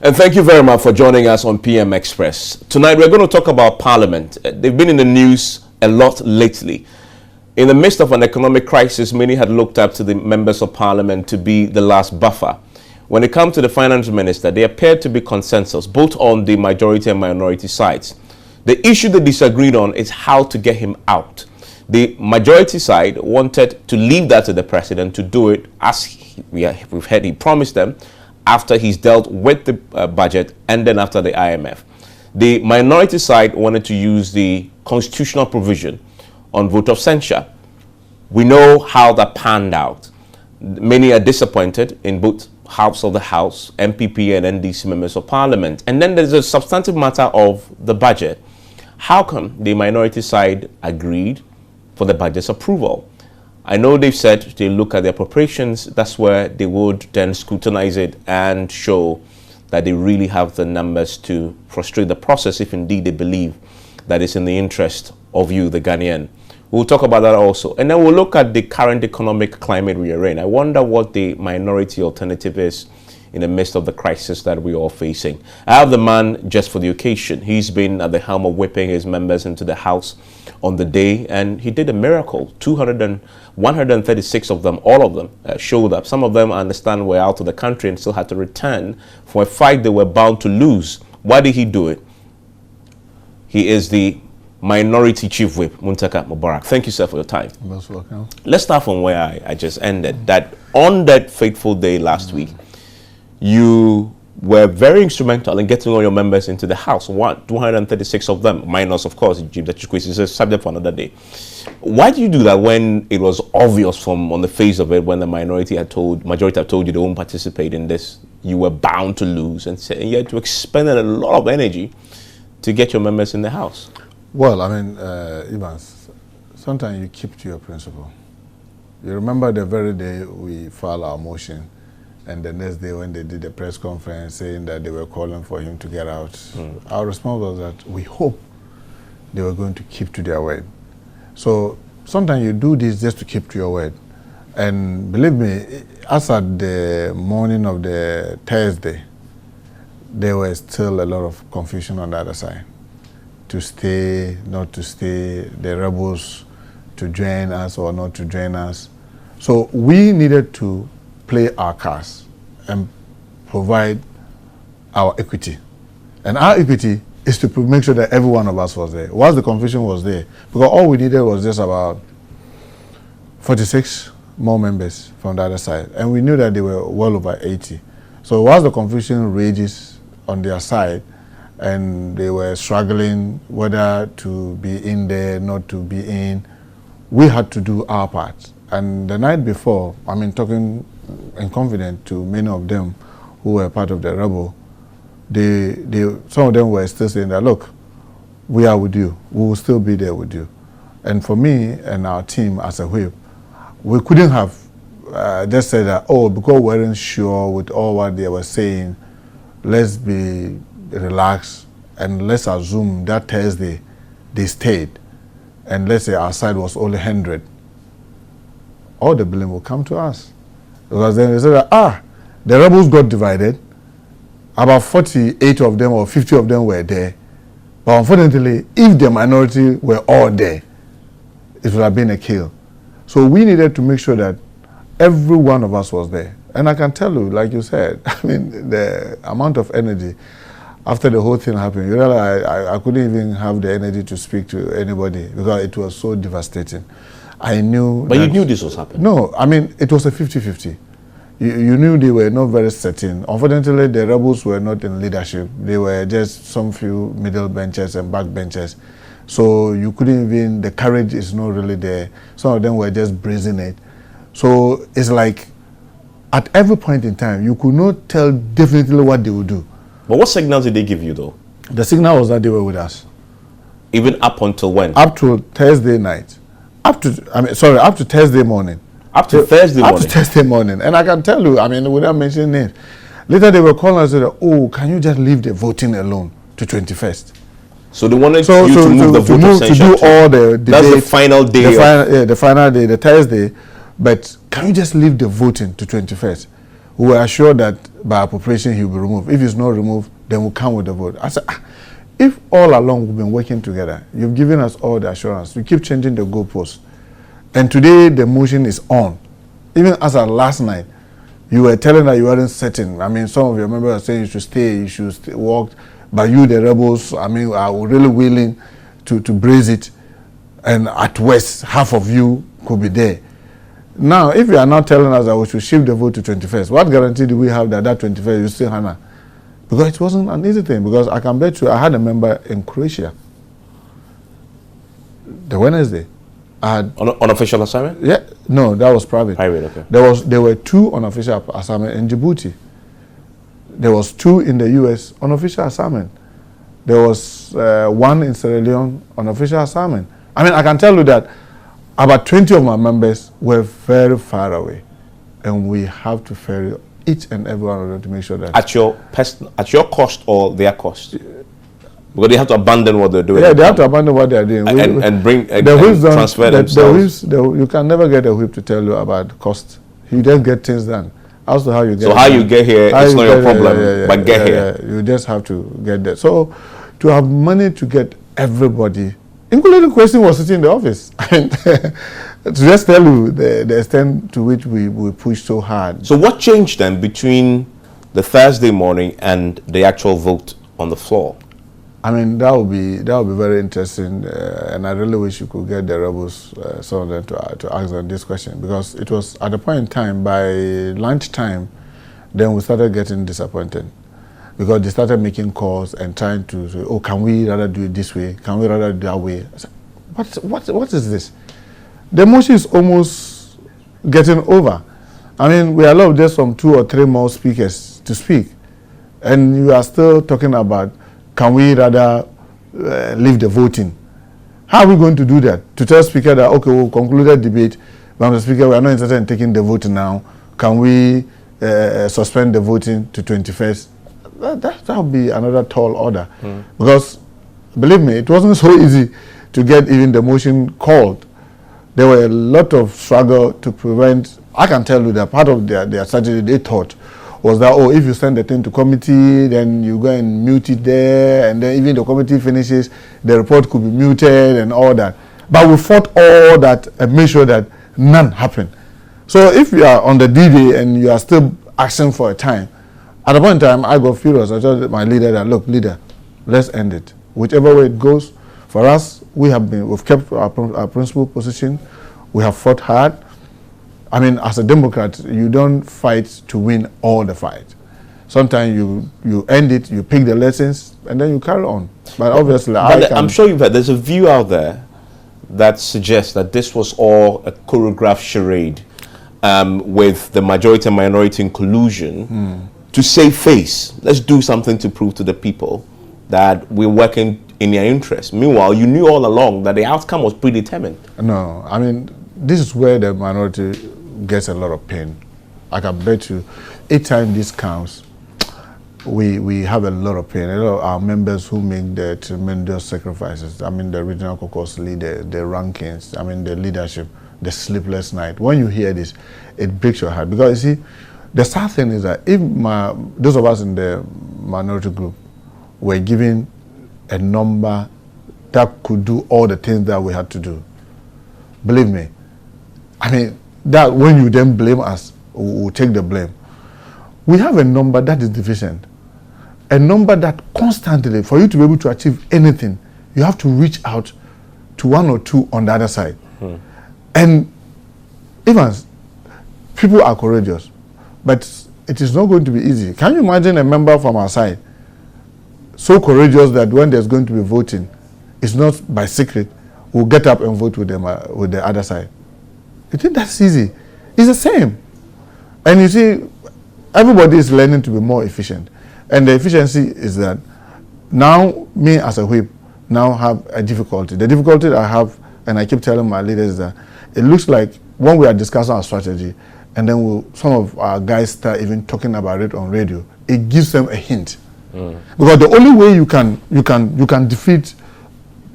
And thank you very much for joining us on PM Express. Tonight we're going to talk about Parliament. They've been in the news a lot lately. In the midst of an economic crisis, many had looked up to the members of Parliament to be the last buffer. When it comes to the finance minister, there appeared to be consensus, both on the majority and minority sides. The issue they disagreed on is how to get him out. The majority side wanted to leave that to the president to do it, as we've heard he promised them, after he's dealt with the budget and then after the IMF. The minority side wanted to use the constitutional provision on vote of censure. We know how that panned out. Many are disappointed in both halves of the House, MPP and NDC members of Parliament. And then there's a substantive matter of the budget. How come the minority side agreed for the budget's approval? I know they've said they look at the appropriations. That's where they would then scrutinize it and show that they really have the numbers to frustrate the process if indeed they believe that it's in the interest of you, the Ghanaian. We'll talk about that also. And then we'll look at the current economic climate we are in. I wonder what the minority alternative is in the midst of the crisis that we're all facing. I have the man just for the occasion. He's been at the helm of whipping his members into the House on the day, and he did a miracle. 136 of them, all of them, showed up. Some of them, I understand, were out of the country and still had to return for a fight they were bound to lose. Why did he do it? He is the Minority Chief Whip, Mohammed-Mubarak. Thank you, sir, for your time. Most welcome. Let's start from where I just ended. That on that fateful day last week, you were very instrumental in getting all your members into the House. 236 of them, minus, of course, Jim Dachikwe is a subject for another day. Why did you do that when it was obvious from on the face of it, when the majority had told you they won't participate in this, you were bound to lose, and you had to expend a lot of energy to get your members in the House? Well, I mean, Evans, sometimes you keep to your principle. You remember the very day we filed our motion, and the next day when they did a press conference saying that they were calling for him to get out, our response was that we hope they were going to keep to their word. So sometimes you do this just to keep to your word. And believe me, as at the morning of the Thursday, there was still a lot of confusion on the other side. To stay, not to stay, the rebels to join us or not to join us. So we needed to play our cards and provide our equity. And our equity is to make sure that every one of us was there. Once the confusion was there, because all we needed was just about 46 more members from the other side. And we knew that they were well over 80. So once the confusion rages on their side, and they were struggling whether to be in there, not to be in, we had to do our part. And the night before, I mean, talking in confidence to many of them who were part of the rebel, some of them were still saying that, look, we are with you. We will still be there with you. And for me and our team as a whip, we couldn't have just said that, oh, because we weren't sure with all what they were saying, let's be relaxed and let's assume that Thursday they stayed, and let's say our side was only 100. All the blame will come to us, because then they said that the rebels got divided. About 48 of them or 50 of them were there, but unfortunately, if the minority were all there, it would have been a kill. So we needed to make sure that every one of us was there. And I can tell you, like you said, I mean, the amount of energy after the whole thing happened, you realize I couldn't even have the energy to speak to anybody because it was so devastating. I knew. But you knew this was happening? No, I mean, it was a 50-50. You knew they were not very certain. Unfortunately, the rebels were not in leadership. They were just some few middle benchers and back benchers. So you couldn't even, the courage is not really there. Some of them were just brazen it. So it's like, at every point in time, you could not tell definitely what they would do. But what signals did they give you, though? The signal was that they were with us. Even up until when? Up to Thursday night. Up to Thursday morning. Up to Thursday morning? Up to Thursday morning. And I can tell you, I mean, without mentioning names, later they were calling us and said, oh, can you just leave the voting alone to 21st? So they wanted you to move the vote of censure to do all the that's day, the final day. The final day, the Thursday. But can you just leave the voting to 21st? We were assured that by appropriation he will be removed. If he's not removed, then we'll come with the vote. I said, if all along we've been working together, you've given us all the assurance, you keep changing the goalposts, and today the motion is on. Even as of last night, you were telling that you weren't certain. I mean, some of your members are saying you should stay, you should walk, but you, the rebels, I mean, are really willing to brace it, and at worst, half of you could be there. Now, if you are now telling us that we should shift the vote to 21st, what guarantee do we have that 21st you still Hannah? Because it wasn't an easy thing, because I can bet you, I had a member in Croatia, the Wednesday. On official assignment? Yeah, no, that was private. Private, okay. There were 2 on official assignment in Djibouti. There was 2 in the US on official assignment. There was 1 in Sierra Leone on official assignment. I mean, I can tell you that about 20 of my members were very far away, and we have to ferry each and every one of them to make sure that at your cost or their cost. Because they have to abandon what they're doing. Yeah, they have to abandon what they're doing. And bring and transfer themselves. You can never get a whip to tell you about cost. You just get things done. As to how you get so how you get here, it's not your problem, but get here. You just have to get there. So to have money to get everybody, including the question was sitting in the office. And to just tell you the extent to which we push so hard. So what changed then between the Thursday morning and the actual vote on the floor? I mean, that would be very interesting, and I really wish you could get the rebels, some of them, to ask them this question, because it was at a point in time, by lunchtime, then we started getting disappointed, because they started making calls and trying to say, oh, can we rather do it this way? Can we rather do that way? I said, what is this? The motion is almost getting over. I mean, we allowed just some 2 or 3 more speakers to speak, and you are still talking about, can we rather leave the voting? How are we going to do that? To tell Speaker that, okay, we'll conclude the debate, but Mr. Speaker, we are not interested in taking the vote now. Can we suspend the voting to 21st? That would be another tall order. Because, believe me, it wasn't so easy to get even the motion called. There were a lot of struggle to prevent. I can tell you that part of their strategy they thought was that, oh, if you send the thing to committee, then you go and mute it there, and then even the committee finishes, the report could be muted and all that. But we fought all that and made sure that none happened. So if you are on the D-Day and you are still asking for a time, at a point in time, I got furious. I told my leader that, look, leader, let's end it. Whichever way it goes, for us, we've kept our principal position. We have fought hard. I mean, as a Democrat, you don't fight to win all the fight. Sometimes you end it, you pick the lessons, and then you carry on. But obviously, I'm sure you've heard, there's a view out there that suggests that this was all a choreographed charade with the majority and minority in collusion to save face. Let's do something to prove to the people that we're working in their interest. Meanwhile, you knew all along that the outcome was predetermined. No, I mean, this is where the minority gets a lot of pain. I can bet you, each time this counts, we have a lot of pain. A lot of our members who make the tremendous sacrifices. I mean, the regional caucus leader, the rankings, I mean, the leadership, the sleepless night. When you hear this, it breaks your heart. Because you see, the sad thing is that if those of us in the minority group were given a number that could do all the things that we had to do, believe me, I mean, that when you then blame us, we'll take the blame. We have a number that is deficient. A number that constantly, for you to be able to achieve anything, you have to reach out to 1 or 2 on the other side. And Evans, people are courageous, but it is not going to be easy. Can you imagine a member from our side so courageous that when there's going to be voting, it's not by secret, we'll get up and vote with them with the other side? You think that's easy? It's the same. And you see, everybody is learning to be more efficient. And the efficiency is that now, me as a whip, now have a difficulty. The difficulty that I have, and I keep telling my leaders, is that it looks like when we are discussing our strategy, and then some of our guys start even talking about it on radio, it gives them a hint. Because the only way you can defeat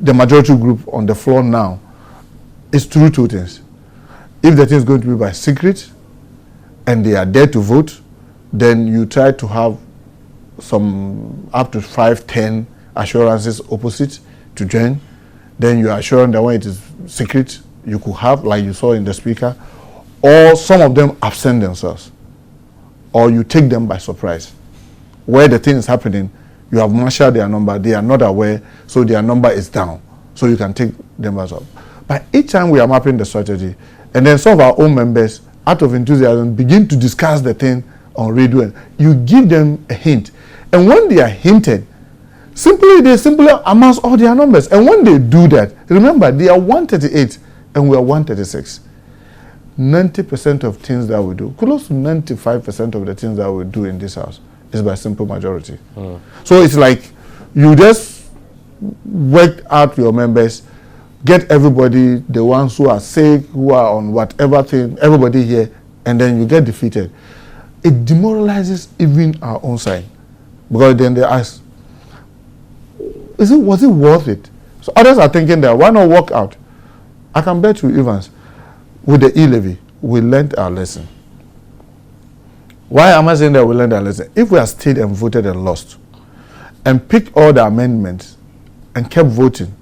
the majority group on the floor now is through 2 things. If the thing is going to be by secret, and they are there to vote, then you try to have some up to 5-10 assurances opposite to join. Then you are assuring that when it is secret, you could have, like you saw in the speaker, or some of them absent themselves, or you take them by surprise. Where the thing is happening, you have marshaled their number, they are not aware, so their number is down, so you can take them as up. But each time we are mapping the strategy, and then some of our own members, out of enthusiasm, begin to discuss the thing on radio, and you give them a hint. And when they are hinted, they simply amass all their numbers. And when they do that, remember, they are 138 and we are 136. 90% of things that we do, close to 95% of the things that we do in this house is by simple majority. So it's like you just work out your members, get everybody, the ones who are sick, who are on whatever thing, everybody here, and then you get defeated. It demoralizes even our own side. Because then they ask, was it worth it? So others are thinking that, why not walk out? I can bet you, Evans, with the e-levy, we learned our lesson. Why am I saying that we learned our lesson? If we had stayed and voted and lost, and picked all the amendments and kept voting,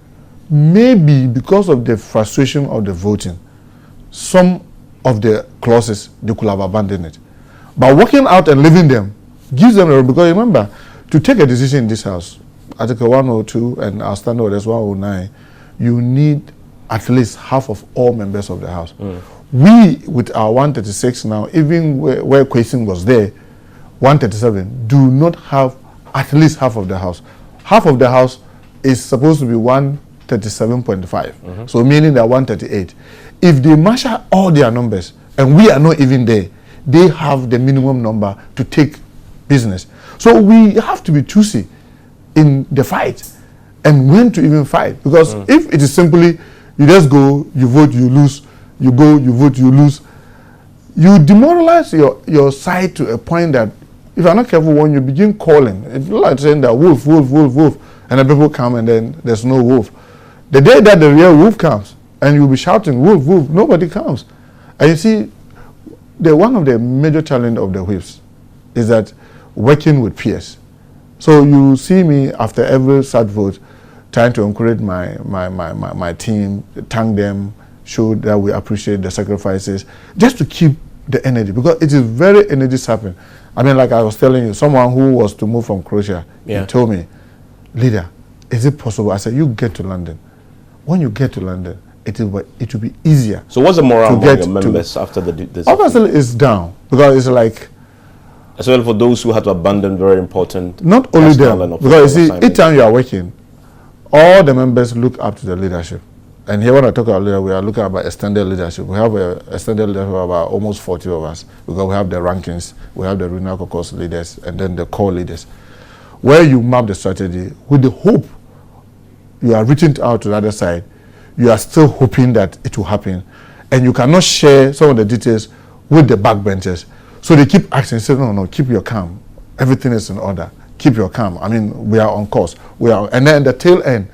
maybe because of the frustration of the voting, some of the clauses, they could have abandoned it. But walking out and leaving them gives them a, because remember, to take a decision in this house, Article 102 and our standard orders 109, you need at least half of all members of the house. We, with our 136 now, even where question was there, 137, do not have at least half of the house. Half of the house is supposed to be 137.5, so meaning that 138. If they marshal all their numbers, and we are not even there, they have the minimum number to take business. So we have to be choosy in the fight and when to even fight. Because if it is simply, you just go, you vote, you lose, you go, you vote, you lose, you demoralize your side to a point that if you're not careful, when you begin calling, it's like saying that wolf, wolf, wolf, wolf, and then people come and then there's no wolf. The day that the real wolf comes and you'll be shouting, wolf, wolf, nobody comes. And you see, one of the major challenges of the whips is that working with peers. So you see me after every such vote trying to encourage my team, thank them, show that we appreciate the sacrifices, just to keep the energy, because it is very energy sapping. I mean, like I was telling you, someone who was to move from Croatia, he told me, leader, is it possible? I said, you get to London. When you get to London, it will be easier. So what's the morale among your members after this? Obviously, it's down, because it's like, as well for those who had to abandon very important. Not only them, because you see, each time you are working, all the members look up to the leadership. And here when I talk about leadership, we are looking about extended leadership. We have an extended leadership of about almost 40 of us, because we have the rankings, we have the regional caucus leaders, and then the core leaders. Where you map the strategy with the hope you are reaching out to the other side, you are still hoping that it will happen. And you cannot share some of the details with the backbenchers. So they keep asking, say, no, keep your calm. Everything is in order. Keep your calm. I mean, we are on course. And then the tail end,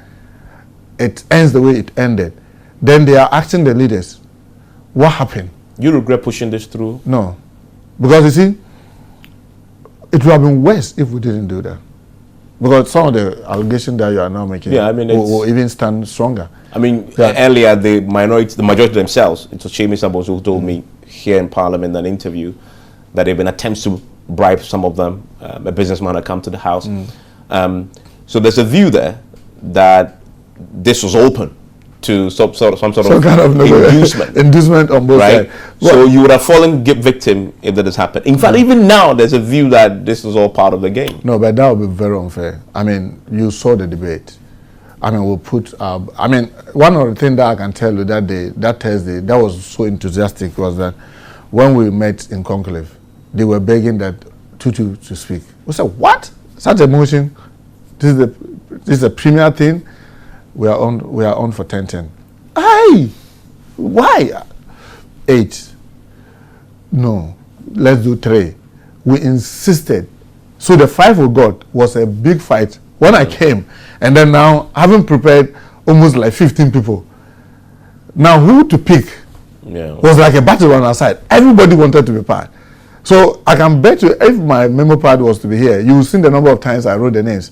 it ends the way it ended. Then they are asking the leaders, what happened? You regret pushing this through? No. Because you see, it would have been worse if we didn't do that. Because some of the allegations that you are now making will even stand stronger. I mean, earlier, the majority themselves, it was Seamus Abos who told me here in Parliament in an interview that there have been attempts to bribe some of them. A businessman had come to the house. So there's a view there that this was open to some sort of inducement. Inducement on both sides. So you would have fallen victim if that has happened. In fact, even now, there's a view that this is all part of the game. No, but that would be very unfair. I mean, you saw the debate. I mean, one of the things that I can tell you that day, that Thursday, that was so enthusiastic was that when we met in conclave, they were begging that Tutu to speak. We said, what? Such a motion? This is a premier thing? We are on for 10-10. Hey! Why? 8. No. Let's do 3. We insisted. So the 5 we got was a big fight when I came. And then now, having prepared almost like 15 people. Now, who to pick was like a battle on our side. Everybody wanted to be part. So I can bet you, if my memo pad was to be here, you will see the number of times I wrote the names.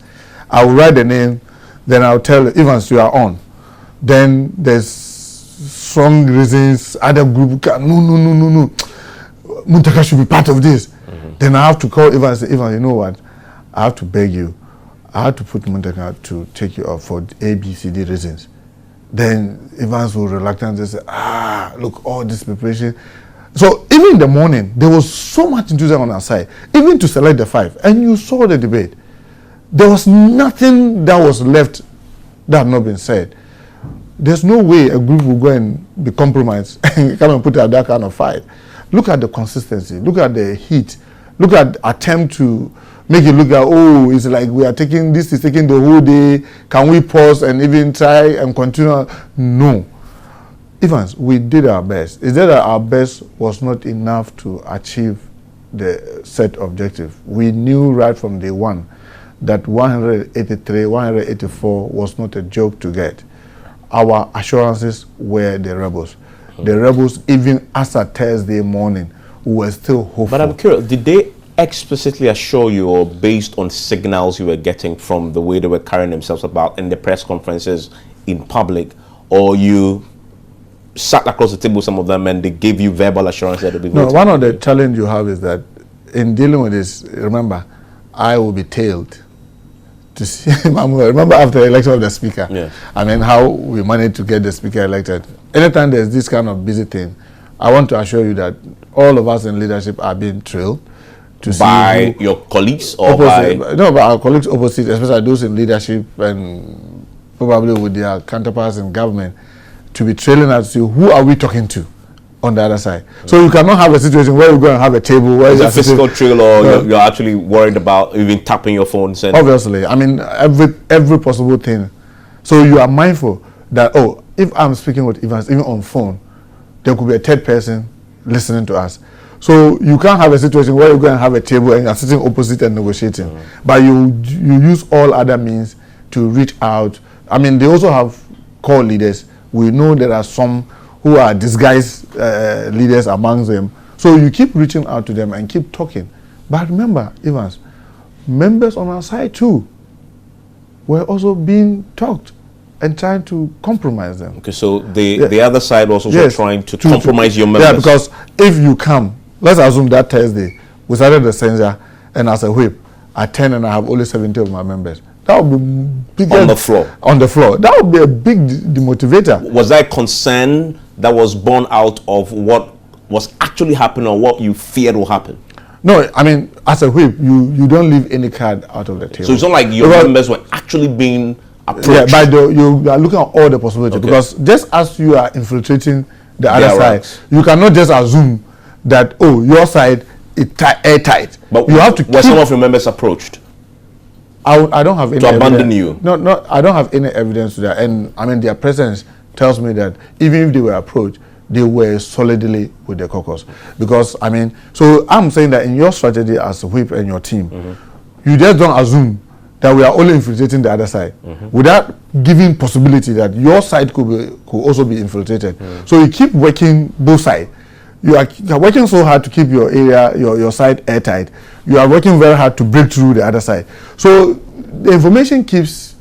I will write the name, then I'll tell Evans you are on. Then there's strong reasons, other group can, no. Muntaka should be part of this. Then I have to call Evans and say, Evans, you know what? I have to beg you. I have to put Muntaka to take you off for A, B, C, D reasons. Then Evans will reluctantly say, look, all this preparation. So even in the morning, there was so much enthusiasm on our side, even to select the 5. And you saw the debate. There was nothing that was left that had not been said. There's no way a group will go and be compromised and come and put out that kind of fight. Look at the consistency. Look at the heat. Look at attempt to make it look like, oh, it's like we are taking, this is taking the whole day. Can we pause and even try and continue? No. Evans, we did our best. It's that our best was not enough to achieve the set objective. We knew right from day one that 183, 184 was not a joke to get. Our assurances were the rebels. The rebels, even as a Thursday morning, were still hopeful. But I'm curious, did they explicitly assure you, or based on signals you were getting from the way they were carrying themselves about in the press conferences in public, or you sat across the table with some of them and they gave you verbal assurance that they'll be voting? No, one of the challenge you have is that in dealing with this, remember, I will be tailed to see. Remember after the election of the speaker, yeah. I mean how we managed to get the speaker elected. Anytime there's this kind of busy thing, I want to assure you that all of us in leadership are being trailed to by see your colleagues or opposite, by by our colleagues opposite, especially those in leadership and probably with their counterparts in government, to be trailing us to see who are we talking to on the other side. So you cannot have a situation where we're going to have a table where it's a physical trail, or you're actually worried about even tapping your phones. And obviously, I mean every possible thing. So you are mindful that, oh, if I'm speaking with Evans, even on phone, there could be a third person listening to us. So you can't have a situation where you're going to have a table and you're sitting opposite and negotiating. But you use all other means to reach out. I mean, they also have core leaders. We know there are some who are disguised leaders amongst them. So you keep reaching out to them and keep talking. But remember, Evans, members on our side too were also being talked and trying to compromise them. Okay, so the other side also were trying to compromise your members. Yeah, because if you come, let's assume that Thursday, we started the censure, and as a whip, at 10 and I have only 70 of my members. That would be big. On the floor? On the floor. That would be a big demotivator. Was that a concern that was born out of what was actually happening or what you feared will happen? No, I mean, as a whip, you don't leave any card out of the table. So it's not like your members were actually being approached? Yeah, but you are looking at all the possibilities. Okay. Because just as you are infiltrating the other side, you cannot just assume that, oh, your side is airtight. But you have to were some of your members approached? I don't have any to abandon evidence. you? No, I don't have any evidence to that. And I mean, their presence tells me that even if they were approached, they were solidly with the caucus. Because, I mean, so I'm saying that in your strategy as a whip and your team, you just don't assume that we are only infiltrating the other side without giving possibility that your side could also be infiltrated. So you keep working both sides. You are working so hard to keep your area, your side airtight. You are working very hard to break through the other side. So the information keeps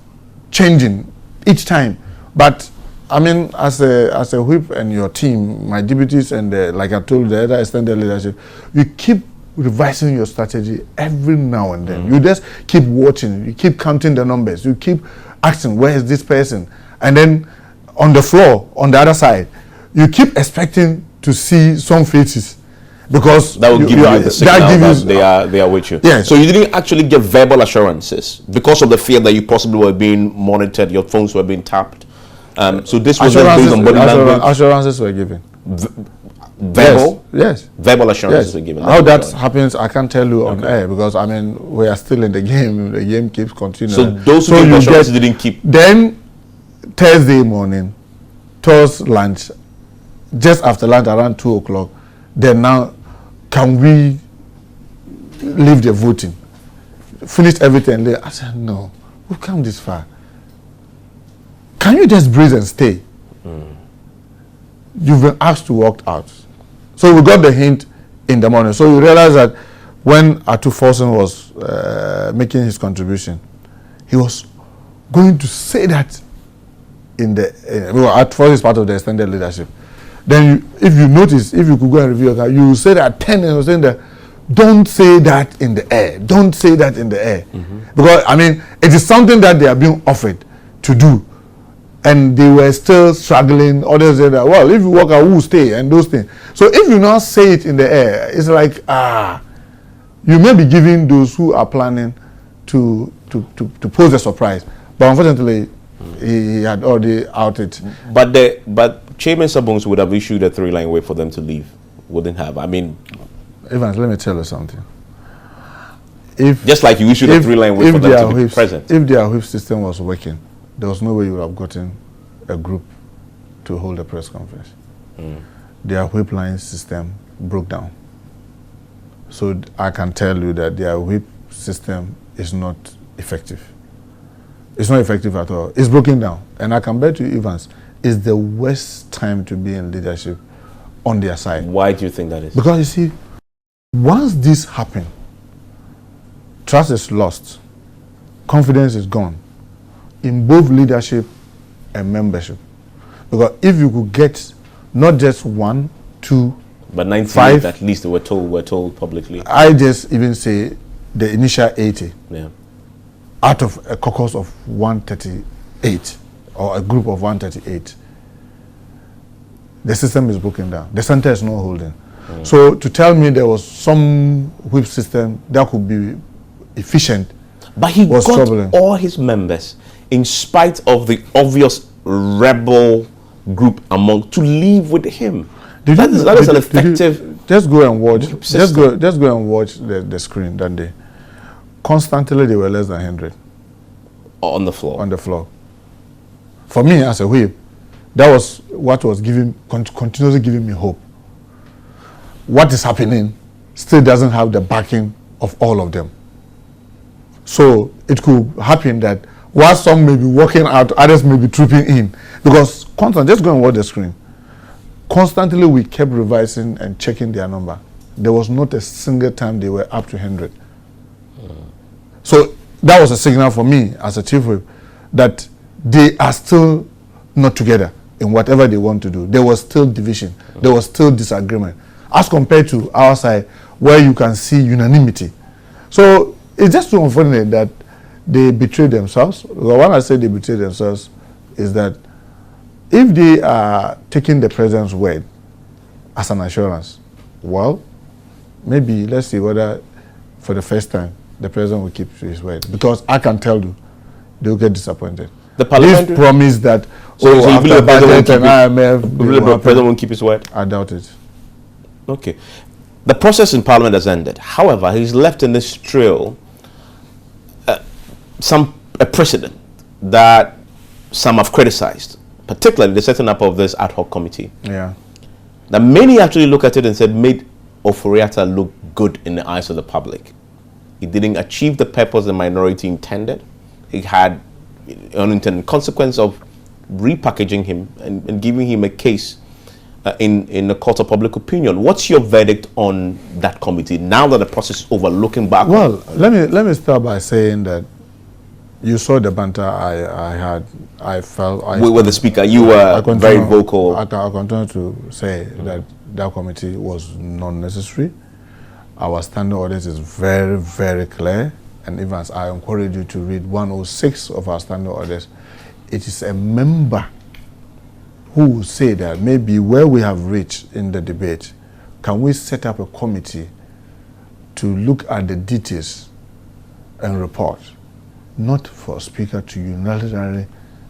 changing each time. But I mean, as a whip and your team, my deputies and like I told the other extended leadership, you keep revising your strategy every now and then. You just keep watching. You keep counting the numbers. You keep asking, where is this person? And then on the floor, on the other side, you keep expecting to see some faces, because that will give you the signal that they are with you. Yeah. So you didn't actually get verbal assurances because of the fear that you possibly were being monitored, your phones were being tapped. So this was based on body language. Assurances were given. Verbal? Yes. Verbal assurances were given. How that happens, I can't tell you on air, because I mean, we are still in the game. The game keeps continuing. So those who gave assurances didn't keep. Then Thursday morning, towards lunch, just after lunch around 2 o'clock, then now, can we leave the voting? Finished everything. I said, no, we've come this far. Can you just breathe and stay? You've been asked to walk out. So we got the hint in the morning. So you realize that when Atu Folsom was making his contribution, he was going to say that in the Atu Folsom is part of the extended leadership. Then if you notice, if you could go and review your car, you will say that at 10 and was saying that don't say that in the air. Don't say that in the air. Because, I mean, it is something that they are being offered to do. And they were still struggling. Others said that, well, if you walk out, who will stay? And those things. So if you now say it in the air, it's like, you may be giving those who are planning to pose a surprise. But unfortunately, he had already outed. But Chairman Sabons would have issued a 3-line way for them to leave. Wouldn't have. I mean, Evans, let me tell you something. Just like you issued a 3-line way for them to be present. If their whip system was working, there was no way you would have gotten a group to hold a press conference. Their whip line system broke down. So I can tell you that their whip system is not effective. It's not effective at all. It's broken down. And I can bet you, Evans, it's the worst time to be in leadership on their side. Why do you think that is? Because you see, once this happens, trust is lost, confidence is gone in both leadership and membership. Because if you could get not just 1, 2, but 98 5, at least we're told publicly. I just even say the initial 80 out of a caucus of 138 or a group of 138, the system is broken down. The center is not holding. So to tell me there was some whip system that could be efficient, but he was got troubling. all his members, in spite of the obvious rebel group among, to leave with him. That is an effective. Just go and watch. Just go and watch the screen that day. Constantly, they were less than 100 on the floor. On the floor. For me, as a whip, that was what was continuously giving me hope. What is happening still doesn't have the backing of all of them. So it could happen that while some may be walking out, others may be trooping in. Because constantly, just go and watch the screen. Constantly, we kept revising and checking their number. There was not a single time they were up to 100. So that was a signal for me as a chief whip that they are still not together in whatever they want to do. There was still division. There was still disagreement. As compared to our side, where you can see unanimity. So it's just so unfortunate that they betrayed themselves. Well, when I say they betrayed themselves, is that if they are taking the president's word as an assurance, well, maybe let's see whether for the first time the president will keep his word. Because I can tell you, they will get disappointed. The parliament promised that after the budget and IMF, the president won't keep his word. I doubt it. Okay. The process in Parliament has ended. However, he's left in this trail a precedent that some have criticized, particularly the setting up of this ad hoc committee. Yeah. Now, many actually look at it and said, made Oforiatta look good in the eyes of the public. He didn't achieve the purpose the minority intended. He had unintended consequence of repackaging him and giving him a case in the court of public opinion. What's your verdict on that committee now that the process is over, looking back? Well, let me start by saying that you saw the banter I had. I felt with the speaker. You were very vocal. I continue to say that committee was not necessary. Our standing orders is very, very clear. And even as I encourage you to read 106 of our standing orders, it is a member who will say that maybe where we have reached in the debate, can we set up a committee to look at the details and report, not for a speaker to unilaterally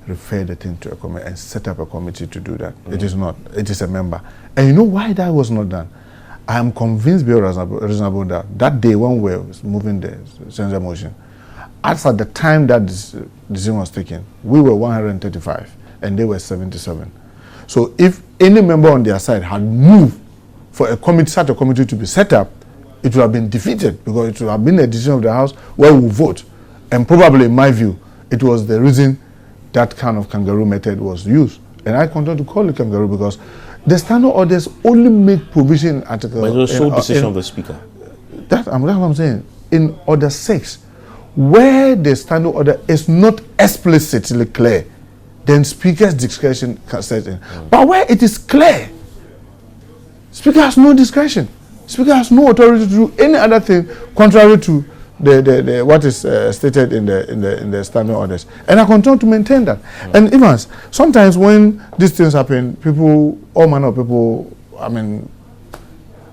refer the thing to a committee and set up a committee to do that. It is not. It is a member. And you know why that was not done? I am convinced beyond reasonable that day when we were moving the censure motion, as at the time that this decision was taken, we were 135 and they were 77. So if any member on their side had moved for a committee, such a committee to be set up, it would have been defeated because it would have been a decision of the House where we vote. And probably, in my view, it was the reason that kind of kangaroo method was used. And I continue to call it kangaroo because The standing orders only make provision in article. But it was sole decision of the Speaker. That's what I'm saying. In Order 6, where the standing order is not explicitly clear, then Speaker's discretion can set in. But where it is clear, Speaker has no discretion. Speaker has no authority to do any other thing contrary to the what is stated in the standing orders. And I continue to maintain that. And Evans, sometimes when these things happen, people, all manner of people, I mean,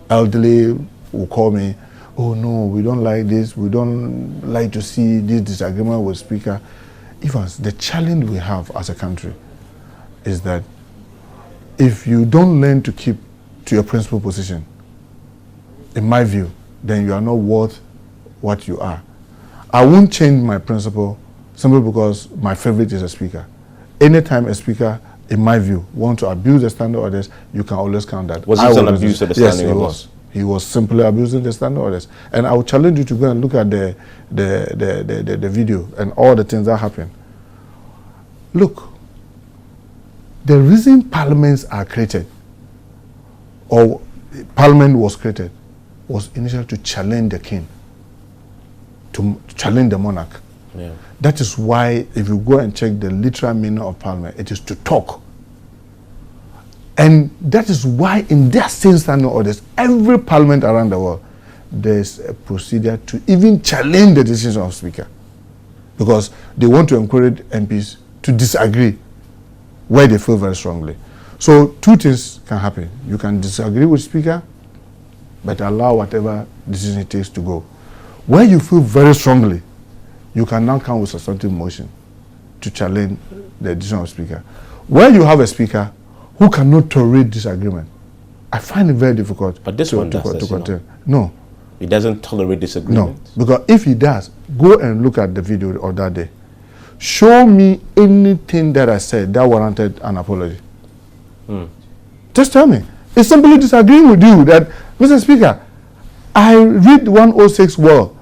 elderly will call me, oh no, we don't like this, we don't like to see this disagreement with Speaker. Evans, the challenge we have as a country is that if you don't learn to keep to your principal position, in my view, then you are not worth what you are. I won't change my principle simply because my favorite is a Speaker. Anytime a Speaker, in my view, wants to abuse the standing orders, you can always count that. Was it an abuse of the standing orders? Yes, he was simply abusing the standing orders. And I would challenge you to go and look at the video and all the things that happened. Look, the reason parliaments are created, or parliament was created, was initially to challenge the king, to challenge the monarch. Yeah. That is why, if you go and check the literal meaning of parliament, it is to talk. And that is why in that same standing orders, every parliament around the world, there's a procedure to even challenge the decision of Speaker. Because they want to encourage MPs to disagree where they feel very strongly. So two things can happen. You can disagree with Speaker, but allow whatever decision it takes to go. Where you feel very strongly, you can now come with a substantive motion to challenge the decision of Speaker. Where you have a Speaker who cannot tolerate disagreement, I find it very difficult. But this one does, to contain. No. He doesn't tolerate disagreement. No, because if he does, go and look at the video of that day. Show me anything that I said that warranted an apology. Just tell me. It's simply disagreeing with you that, Mr. Speaker, I read 106 well.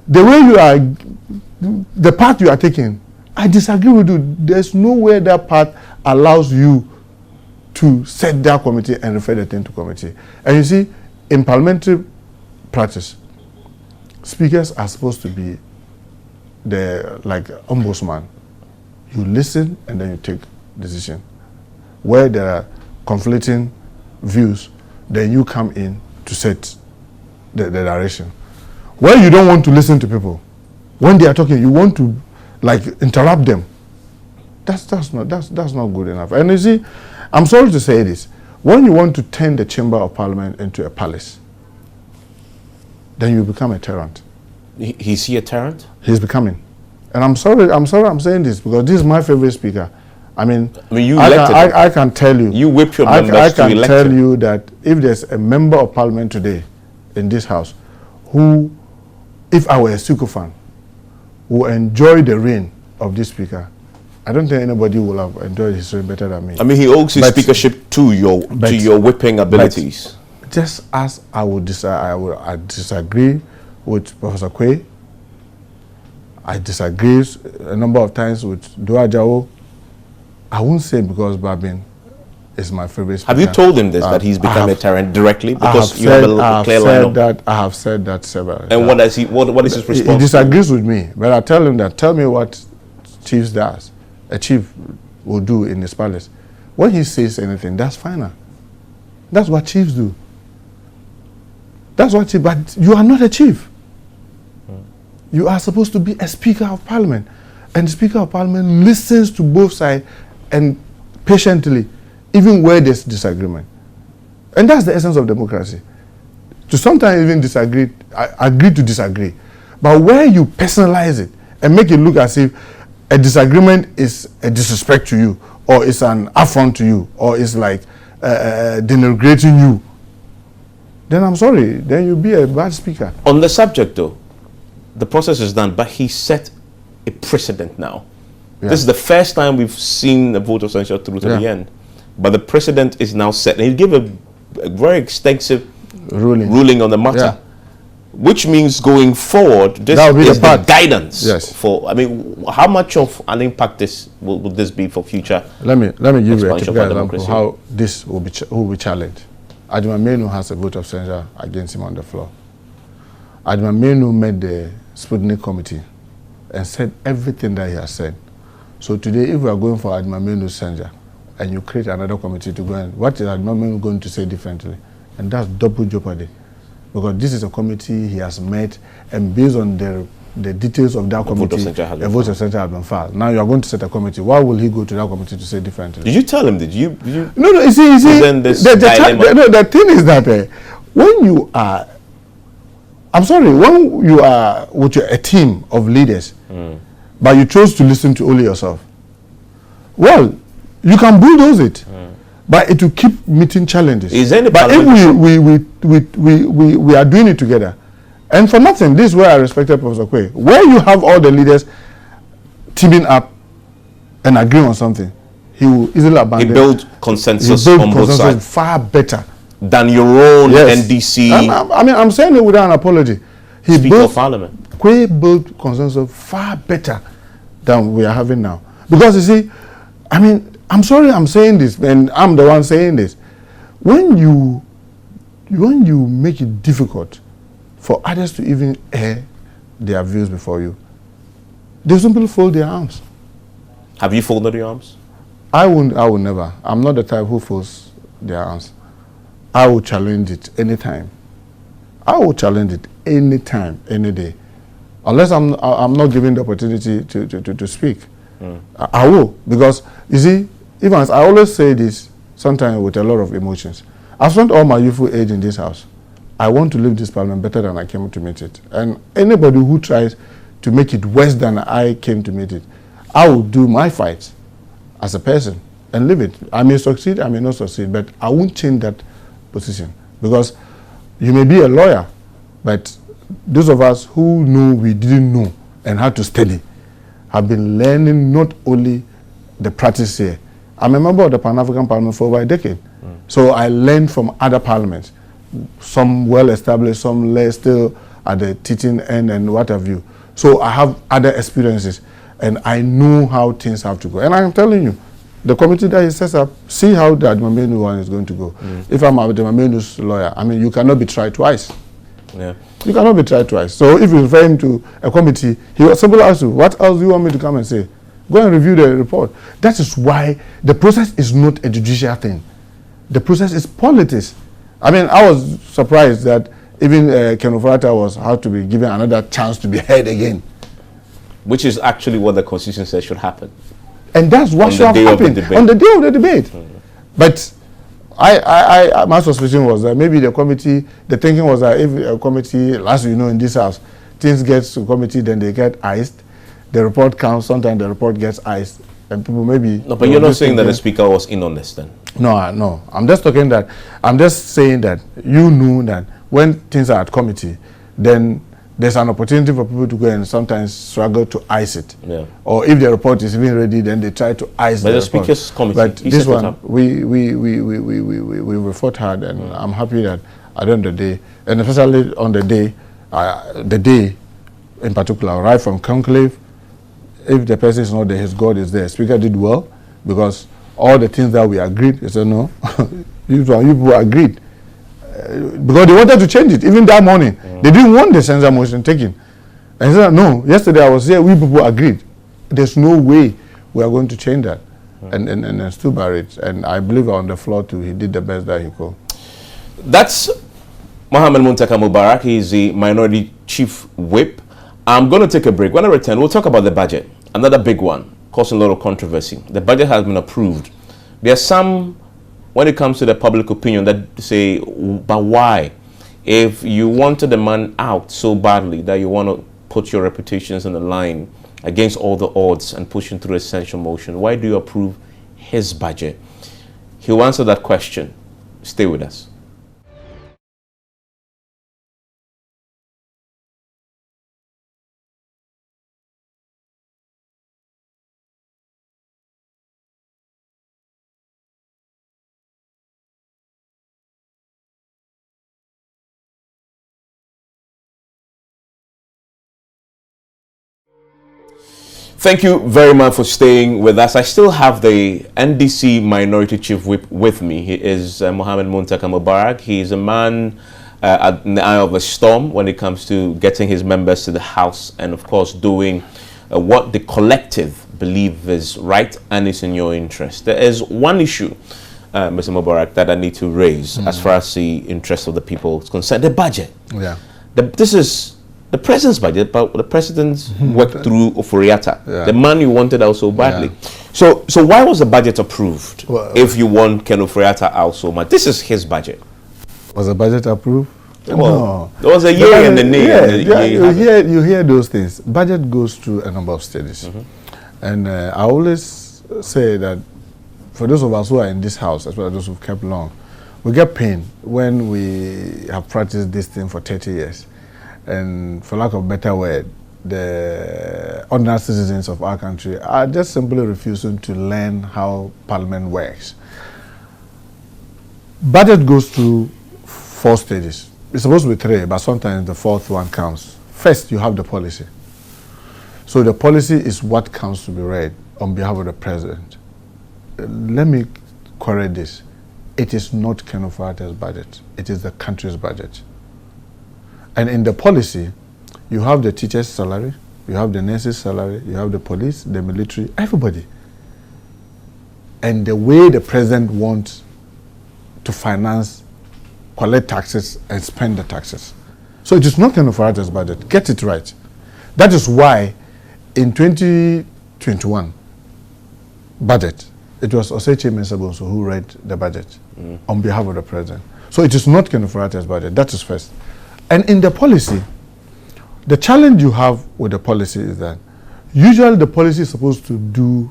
The way you are, the path you are taking, I disagree with you. There's no way that path allows you to set that committee and refer the thing to committee. And you see, in parliamentary practice, speakers are supposed to be like ombudsman. You listen and then you take decision. Where there are conflicting views, then you come in to set the direction. Where you don't want to listen to people, when they are talking, you want to like interrupt them. That's not good enough. And you see, I'm sorry to say this, when you want to turn the chamber of parliament into a palace, then you become a tyrant. Is he a tyrant? He's becoming. And I'm sorry I'm saying this because this is my favorite speaker. I mean you elected him. I can tell you. You whip your members I to can elect tell him. you that if there's a member of parliament today in this house who, if I were a Suku fan, will enjoy the reign of this speaker, I don't think anybody will have enjoyed his reign better than me. I mean, he owes his speakership to your whipping abilities. Just as I disagree with Professor Quay, I disagree a number of times with Dua Jao. I won't say because Babin is my favorite speaker. Have you told him this, that he's become a tyrant directly? Because you have a clear line. I have said that several times. And what is his response? He disagrees with me, but I tell him that, tell me what chief does, a chief will do in his palace. When he says anything, that's fine. That's what chiefs do. That's what chief, but you are not a chief. You are supposed to be a speaker of parliament. And the speaker of parliament listens to both sides and patiently, even where there's disagreement. And that's the essence of democracy. To sometimes even disagree, agree to disagree. But where you personalize it and make it look as if a disagreement is a disrespect to you, or it's an affront to you, or it's like denigrating you, then I'm sorry, then you'll be a bad speaker. On the subject though, the process is done, but he set a precedent now. Yeah. This is the first time we've seen a vote of censure through to the end. But the precedent is now set. And he gave a very extensive ruling on the matter. which means going forward, this That will be is the guidance. Yes. For, I mean, how much of an impact will this be for future? Let me give you a typical example how this will be challenged. Adjuma Menu has a vote of censure against him on the floor. Adjuma Menu met the Sputnik committee and said everything that he has said. So today, if we are going for Adjuma Menu's censure, and you create another committee to go in, what is Adjuma Menu going to say differently? And that's double jeopardy. Because this is a committee he has met, and based on the details of that committee, a vote of censure has been filed. Now you are going to set a committee. Why will he go to that committee to say differently? Did you tell him? Did you? No, you see, the thing is that when you are, I'm sorry, when you are with a team of leaders, but you chose to listen to only yourself, well, you can bulldoze it. But it will keep meeting challenges. But if we are doing it together, and for nothing, this is where I respected Professor Quay, where you have all the leaders teaming up and agreeing on something, he will easily abandon. He built consensus on both sides far better than your own NDC. I mean, I'm saying it without an apology. Speaker of Parliament. Quay built consensus far better than we are having now. Because you see, I mean, I'm sorry I'm saying this, and I'm the one saying this. When you make it difficult for others to even air their views before you, they simply fold their arms. Have you folded your arms? I will never. I'm not the type who folds their arms. I will challenge it anytime. I will challenge it anytime, any day. Unless I'm not given the opportunity to speak. I will, because you see, Evans, I always say this, sometimes with a lot of emotions. I've spent all my youthful age in this house. I want to leave this parliament better than I came to meet it. And anybody who tries to make it worse than I came to meet it, I will do my fight as a person and leave it. I may succeed, I may not succeed, but I won't change that position. Because you may be a lawyer, but those of us who know we didn't know and had to study have been learning not only the practice here. I'm a member of the Pan-African Parliament for over a decade. So I learned from other parliaments, some well-established, some less, still at the teaching end and what have you. So I have other experiences, and I know how things have to go. And I'm telling you, the committee that he sets up, see how the Adjuma Menu one is going to go. If I'm Adjuma Menu's lawyer, I mean, you cannot be tried twice. Yeah. You cannot be tried twice. So if you refer him to a committee, he will simply ask you, what else do you want me to come and say? Go and review the report. That is why the process is not a judicial thing. The process is politics. I mean, I was surprised that even Ken Ofori had to be given another chance to be heard again. Which is actually what the Constitution says should happen. And that's what should have happened on the day of the debate. But my suspicion was that maybe the committee, the thinking was that if a committee, as you know in this house, things get to committee, then they get iced. The report comes, sometimes the report gets iced, and people maybe... No, but you're not saying that the speaker was in on this then? No. I'm just saying that you knew that when things are at committee, then there's an opportunity for people to go and sometimes struggle to ice it. Yeah. Or if the report is even ready, then they try to ice the report. But the speaker's committee... But this one, we fought hard, and I'm happy that at the end of the day, and especially on the day in particular, right from conclave, if the person is not there, his God is there. Speaker did well, because all the things that we agreed, he said, no, you people agreed. Because they wanted to change it, even that morning. They didn't want the censure motion taken. And he said, no, yesterday I was here, we people agreed. There's no way we are going to change that. And still barred it. And I believe on the floor too, he did the best that he could. That's Mohammed-Mubarak. He's the minority chief whip. I'm going to take a break. When I return, we'll talk about the budget. Another big one, causing a lot of controversy. The budget has been approved. There are some, when it comes to the public opinion, that say, but why? If you wanted the man out so badly that you want to put your reputations on the line against all the odds and push him through a censure motion, why do you approve his budget? He'll answer that question. Stay with us. Thank you very much for staying with us. I still have the NDC Minority Chief Whip with me. He is Mohammed-Mubarak. He is a man in the eye of a storm when it comes to getting his members to the House and, of course, doing what the collective believe is right and is in your interest. There is one issue, Mr. Mubarak, that I need to raise as far as the interest of the people is concerned: the budget. Yeah. This is the president's budget, but the president's worked through Oforiatta, the man you wanted out so badly. Yeah. So why was the budget approved if you want Ken Oforiatta out so much? This is his budget. Was the budget approved? Well, no. There was a year in the name. You hear those things. Budget goes through a number of stages. And I always say that for those of us who are in this house, as well as those who've kept long, we get pain when we have practiced this thing for 30 years. And for lack of a better word, the ordinary citizens of our country are just simply refusing to learn how Parliament works. Budget goes through 4 stages. It's supposed to be 3, but sometimes the 4th one counts. First, you have the policy. So the policy is what comes to be read on behalf of the president. Let me correct this. It is not Ken Oforiatta's budget. It is the country's budget. And in the policy, you have the teacher's salary, you have the nurse's salary, you have the police, the military, everybody. And the way the president wants to finance, collect taxes, and spend the taxes. So it is not Ken Oforiatta's budget. Get it right. That is why in 2021 budget, it was Evans Mensah who read the budget on behalf of the president. So it is not Ken Oforiatta's budget. That is first. And in the policy, the challenge you have with the policy is that usually the policy is supposed to do,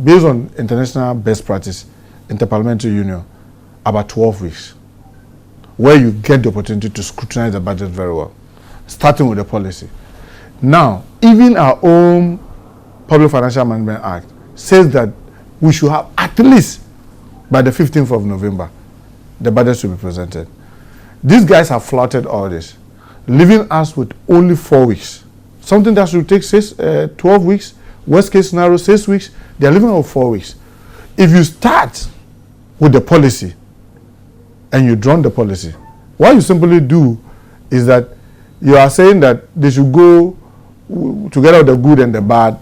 based on international best practice, interparliamentary union, about 12 weeks, where you get the opportunity to scrutinize the budget very well, starting with the policy. Now, even our own Public Financial Management Act says that we should have at least by the 15th of November, the budget should be presented. These guys have flouted all this, leaving us with only 4 weeks. Something that should take 12 weeks, worst case scenario, 6 weeks, they are leaving with 4 weeks. If you start with the policy and you drone the policy, what you simply do is that you are saying that they should go together with the good and the bad,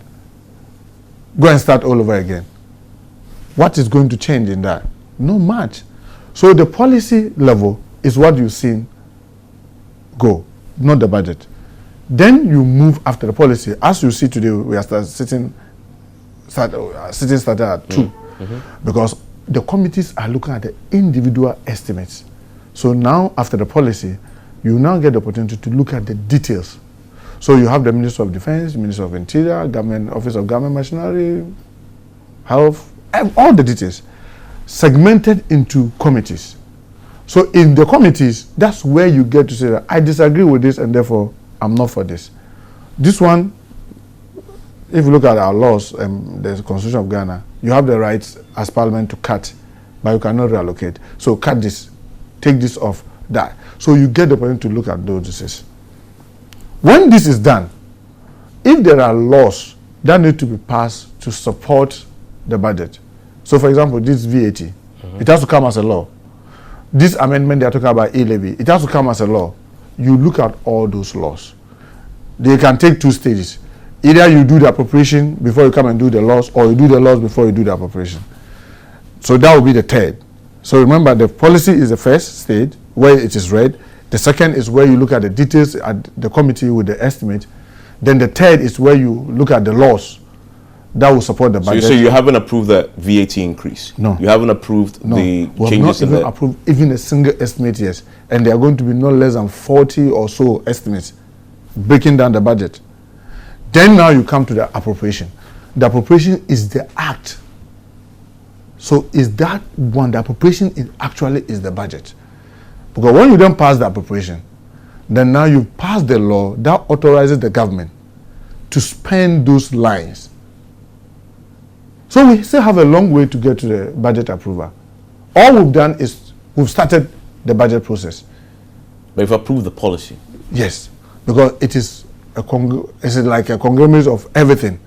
go and start all over again. What is going to change in that? Not much. So the policy level is what you've seen go, not the budget. Then you move after the policy. As you see today, we are sitting started at 2 because the committees are looking at the individual estimates. So now, after the policy, you now get the opportunity to look at the details. So you have the Minister of Defense, Minister of Interior, Government Office of Government Machinery, Health, all the details segmented into committees. So in the committees, that's where you get to say that I disagree with this and therefore I'm not for this. This one, if you look at our laws and the Constitution of Ghana, you have the rights as Parliament to cut, but you cannot reallocate. So cut this, take this off, that. So you get the opportunity to look at those diseases. When this is done, if there are laws that need to be passed to support the budget, so for example, this VAT, it has to come as a law. This amendment they are talking about, e-levy, it has to come as a law. You look at all those laws. They can take 2 stages. Either you do the appropriation before you come and do the laws, or you do the laws before you do the appropriation. So that will be the 3rd. So remember, the policy is the first stage where it is read. The second is where you look at the details at the committee with the estimate. Then the 3rd is where you look at the laws that will support the budget. So you haven't approved the VAT increase? No. You haven't approved the changes in the... We have not even approved even a single estimate yet. And there are going to be no less than 40 or so estimates breaking down the budget. Then now you come to the appropriation. The appropriation is the act. So is that one, the appropriation actually is the budget. Because when you don't pass the appropriation, then now you pass the law that authorizes the government to spend those lines. So we still have a long way to get to the budget approval. All we've done is we've started the budget process. But you've approved the policy? Yes, because it is like a conglomerate of everything.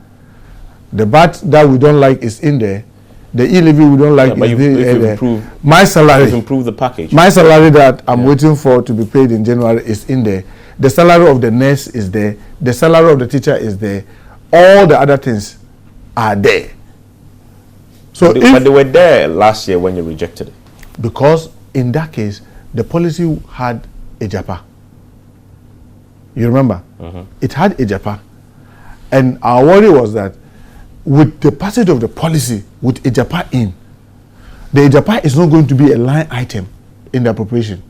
The VAT that we don't like is in there. The e-levy we don't like is there. My salary, improve the package. My salary that I'm waiting for to be paid in January is in there. The salary of the nurse is there. The salary of the teacher is there. All the other things are there. So but they were there last year when you rejected it. Because in that case, the policy had a japa. You remember? It had a japa. And our worry was that with the passage of the policy with Ejapa in, the Ejapa is not going to be a line item in the appropriation.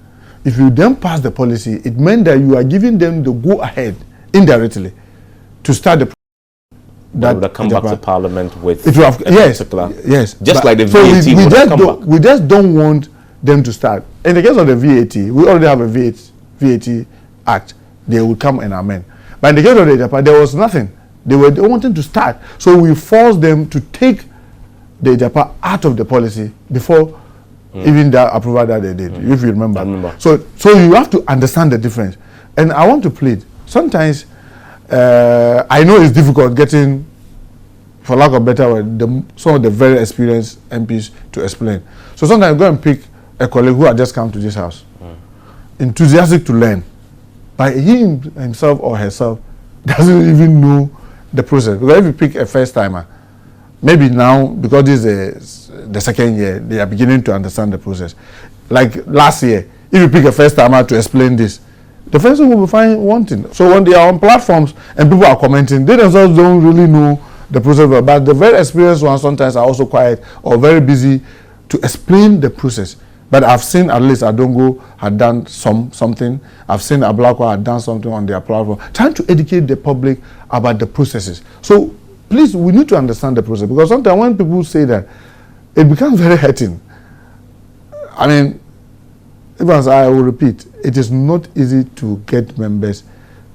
If you then pass the policy, it meant that you are giving them the go ahead indirectly to start the that would come back to Parliament with it will have, yes, just like the so VAT. We just don't want them to start. In the case of the VAT, we already have a VAT Act. They will come and amend. But in the case of the Ejapa, there was nothing. They wanted to start, so we forced them to take the Ejapa out of the policy before even the approval that they did. If you remember. I remember. So you have to understand the difference. And I want to plead. Sometimes I know it's difficult getting, for lack of better word, some of the very experienced MPs to explain. So sometimes go and pick a colleague who had just come to this house, enthusiastic to learn, but he himself or herself doesn't even know the process. Because if you pick a first timer, maybe now, because this is the second year, they are beginning to understand the process. Like last year, if you pick a first timer to explain this, the first one will be fine wanting. So when they are on platforms and people are commenting, they themselves don't really know the process. But the very experienced ones sometimes are also quiet or very busy to explain the process. But I've seen at least Adongo had done something. I've seen Ablakwa had done something on their platform, trying to educate the public about the processes. So please, we need to understand the process, because sometimes when people say that, it becomes very hurting. I mean, Evans, I will repeat, it is not easy to get members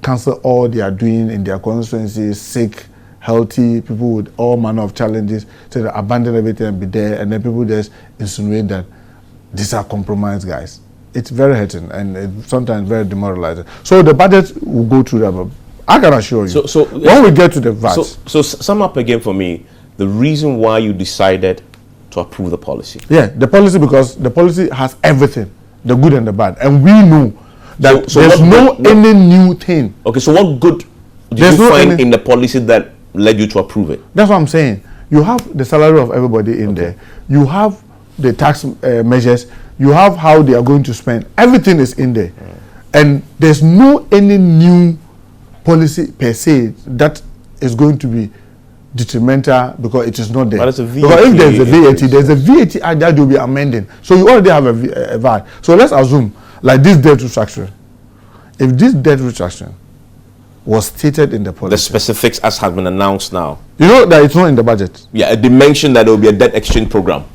cancel all they are doing in their constituency, sick, healthy, people with all manner of challenges, so they abandon everything and be there, and then people just insinuate that these are compromised guys. It's very hurting and it's sometimes very demoralizing. So the budget will go through that, but I can assure you, so when we get to the VAT. So sum up again for me, the reason why you decided to approve the policy. Yeah, the policy, because the policy has everything, the good and the bad. And we know that there's any new thing. Okay, so what good did you find in the policy that led you to approve it? That's what I'm saying. You have the salary of everybody in there. You have the tax measures. You have how they are going to spend. Everything is in there. And there's no any new policy per se that is going to be detrimental because it is not there. But it's a VAT, because if there's a VAT act that will be amending. So you already have a VAT. So let's assume, like this debt restructuring. If this debt restructuring was stated in the policy, the specifics as has been announced now, you know that it's not in the budget. Yeah, they mentioned that there will be a debt exchange program.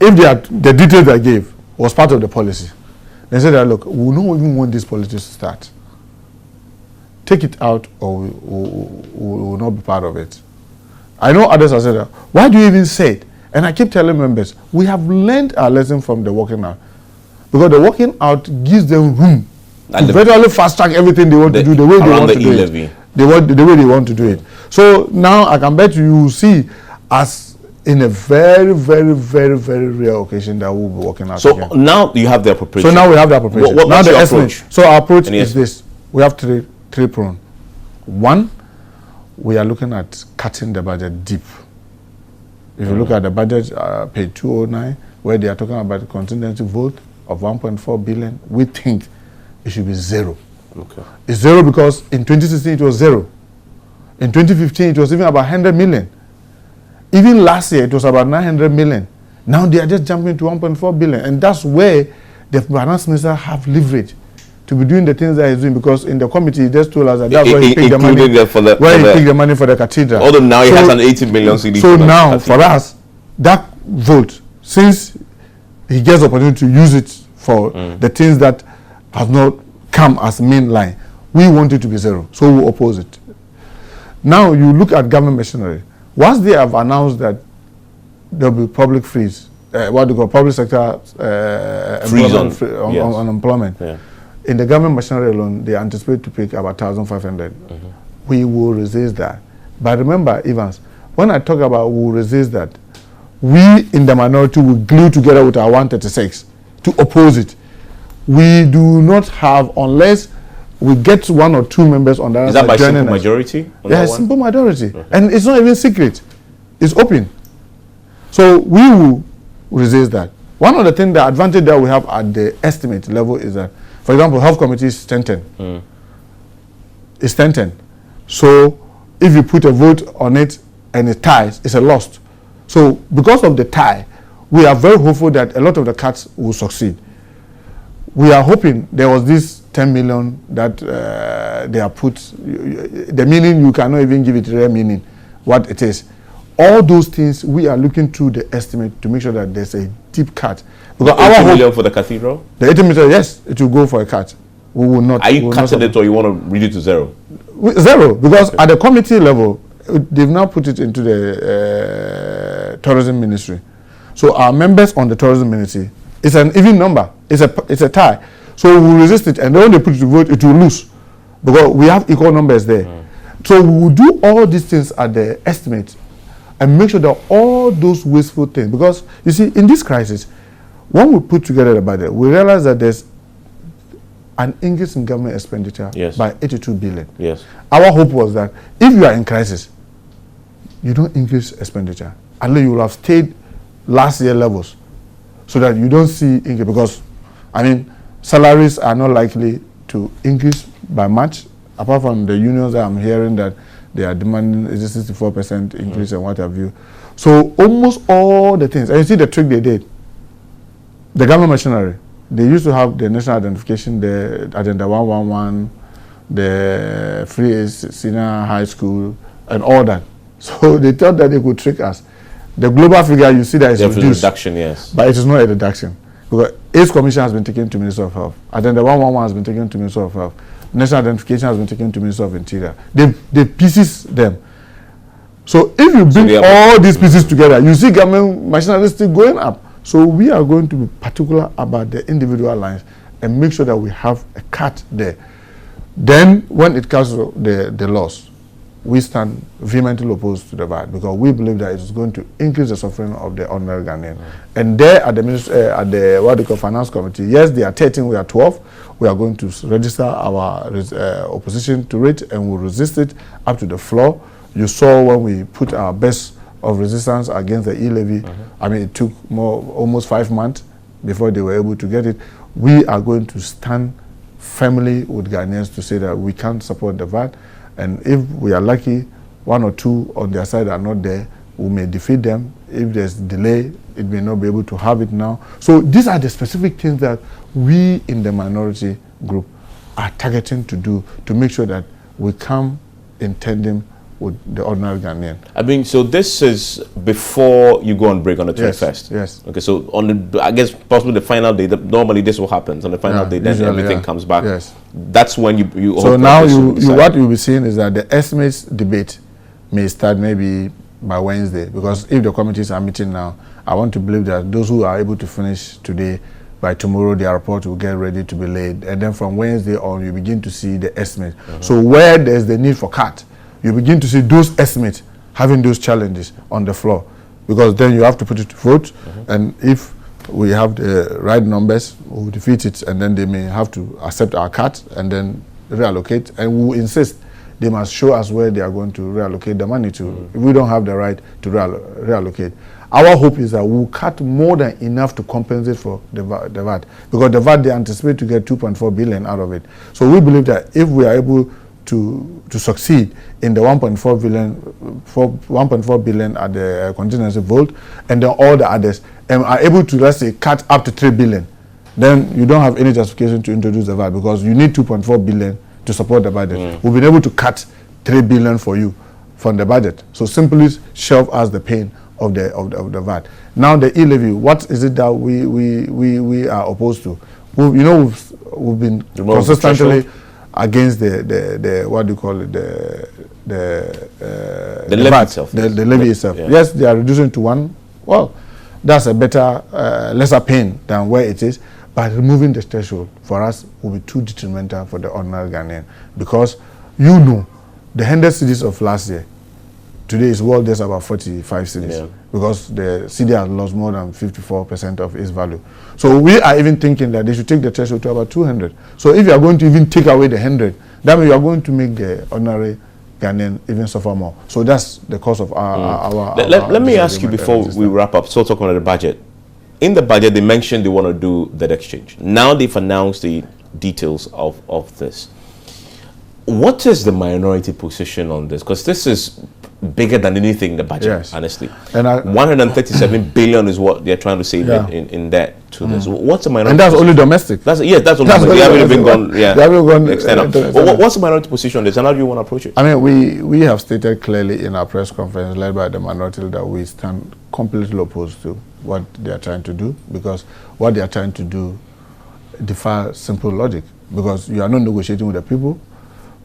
If the details I gave was part of the policy, they said that, look, we don't even want this policy to start. Take it out or we will not be part of it. I know others have said that. Why do you even say it? And I keep telling members, we have learned our lesson from the working out. Because the working out gives them room to virtually fast track everything they want to do the way they want to do it. The way they want to do it. So now I can bet you will see us in a very, very, very, very rare occasion that we'll be working out. So again. now you have the appropriation. So now we have the appropriation. Now the approach? So our approach is this. We have three prongs. One, we are looking at cutting the budget deep. If you look at the budget, page 209, where they are talking about the contingency vote of 1.4 billion, we think it should be zero. Okay. It's zero because in 2016 it was zero. In 2015 it was even about 100 million. Even last year it was about 900 million. Now they are just jumping to 1.4 billion, and that's where the finance minister have leverage to be doing the things that he's doing, because in the committee he just told us that that's where he picked the money. He picked the money for the cathedral. Although now he has an 80 million CD. So now for us, that vote, since he gets the opportunity to use it for the things that have not come as main line, we want it to be zero. So we oppose it. Now you look at government machinery. Once they have announced that there will be public freeze, what they call public sector freeze on employment. Yeah. In the government machinery alone, they anticipate to pick about 1,500. We will resist that. But remember, Evans, when I talk about we'll resist that, we in the minority will glue together with our 136 to oppose it. We do not have, unless we get 1 or 2 members on that. Is that by simple majority? Yeah, simple majority. Okay. And it's not even secret. It's open. So we will resist that. One of the things, the advantage that we have at the estimate level is that, for example, health committee is 10-10. It's 10-10. So if you put a vote on it and it ties, it's a loss. So because of the tie, we are very hopeful that a lot of the cuts will succeed. We are hoping there was this 10 million that they are put, the meaning you cannot even give it real meaning, what it is. All those things, we are looking through the estimate to make sure that there's a deep cut. Because the 80 million for the cathedral? The 80 million, yes, it will go for a cut. We will not. Are you cutting it or you want to read it to zero? Zero, because at the committee level, they've now put it into the tourism ministry. So our members on the tourism ministry, it's an even number. It's a tie. So we will resist it, and then when they put it to vote, it will lose, because we have equal numbers there. So we will do all these things at the estimate and make sure that all those wasteful things, because you see, in this crisis, when we put together the budget, we realize that there's an increase in government expenditure by 82 billion. Yes. Our hope was that if you are in crisis, you don't increase expenditure, unless you will have stayed last year levels, so that you don't see increase, because, I mean, salaries are not likely to increase by much, apart from the unions that I'm hearing that they are demanding a 64% increase and what have you. So almost all the things, and you see the trick they did, the government machinery, they used to have the national identification, the Agenda 111, the free senior high school, and all that. So they thought that they could trick us. The global figure, you see that it's reduced. Reduction, yes. But it is not a reduction. Because AIDS Commission has been taken to Minister of Health. Agenda 111 has been taken to Minister of Health. National identification has been taken to Minister of Interior. They pieces them. So if you bring all these pieces together, you see government machinery still going up. So we are going to be particular about the individual lines and make sure that we have a cut there. Then when it comes to the loss, we stand vehemently opposed to the VAT, because we believe that it is going to increase the suffering of the ordinary Ghanaian. And there at the what they call finance committee, yes, they are 13, we are 12. We are going to register our opposition to it, and we'll resist it up to the floor. You saw when we put our best of resistance against the e-levy. I mean, it took almost 5 months before they were able to get it. We are going to stand firmly with Ghanaians to say that we can't support the VAT. And if we are lucky, 1 or 2 on their side are not there, we may defeat them. If there's delay, it may not be able to have it now. So these are the specific things that we in the minority group are targeting to do to make sure that we come in tandem with the ordinary Ghanaian. I mean, so this is before you go on break on the 21st? Yes. Okay, so on the, I guess possibly the final day, normally this will happen. On the final day, then everything comes back. Yes. That's when you so now what you'll be seeing is that the estimates debate may start maybe by Wednesday, because if the committees are meeting now, I want to believe that those who are able to finish today, by tomorrow their report will get ready to be laid, and then from Wednesday on you begin to see the estimate. So where there's the need for cut, you begin to see those estimates having those challenges on the floor, because then you have to put it to vote, and if we have the right numbers, we'll defeat it, and then they may have to accept our cut and then reallocate, and we'll insist they must show us where they are going to reallocate the money to. If we don't have the right to reallocate, our hope is that we'll cut more than enough to compensate for the VAT, because the VAT, they anticipate to get 2.4 billion out of it. So we believe that if we are able to succeed in the 1.4 billion at the contingency vote, and then all the others, and are able to, let's say, cut up to 3 billion, then you don't have any justification to introduce the VAT, because you need 2.4 billion to support the budget. We've been able to cut 3 billion for you from the budget. So simply shelve us the pain of the VAT. Now the e-levy, what is it that we are opposed to? We've been consistently against the what do you call it, the levy itself. The levy itself. Yeah. Yes, they are reducing to 1. Well, that's a better, lesser pain than where it is. But removing the threshold for us will be too detrimental for the ordinary Ghanaian, because the 100 cities of last year, today it's worth just about 45 cedis, Yeah. because the cedi has lost more than 54% of its value. So we are even thinking that they should take the threshold to about 200. So if you are going to even take away the 100, that means you are going to make the ordinary Ghanaian even suffer more. So that's the cause of our Let me ask you before we wrap up, so talking about the budget. In the budget, they mentioned they want to do that exchange. Now they've announced the details of this. What is the minority position on this? Because this is bigger than anything in the budget, Yes. honestly. And 137 billion is what they're trying to save in debt to this. What's the minority? And that's position? only domestic. That's only That's domestic. They haven't even domestic. gone, yeah, They haven't gone external. What's the minority position on this, and how do you want to approach it? I mean, we have stated clearly in our press conference led by the minority that we stand completely opposed to what they are trying to do, because what they are trying to do defies simple logic. Because you are not negotiating with the people.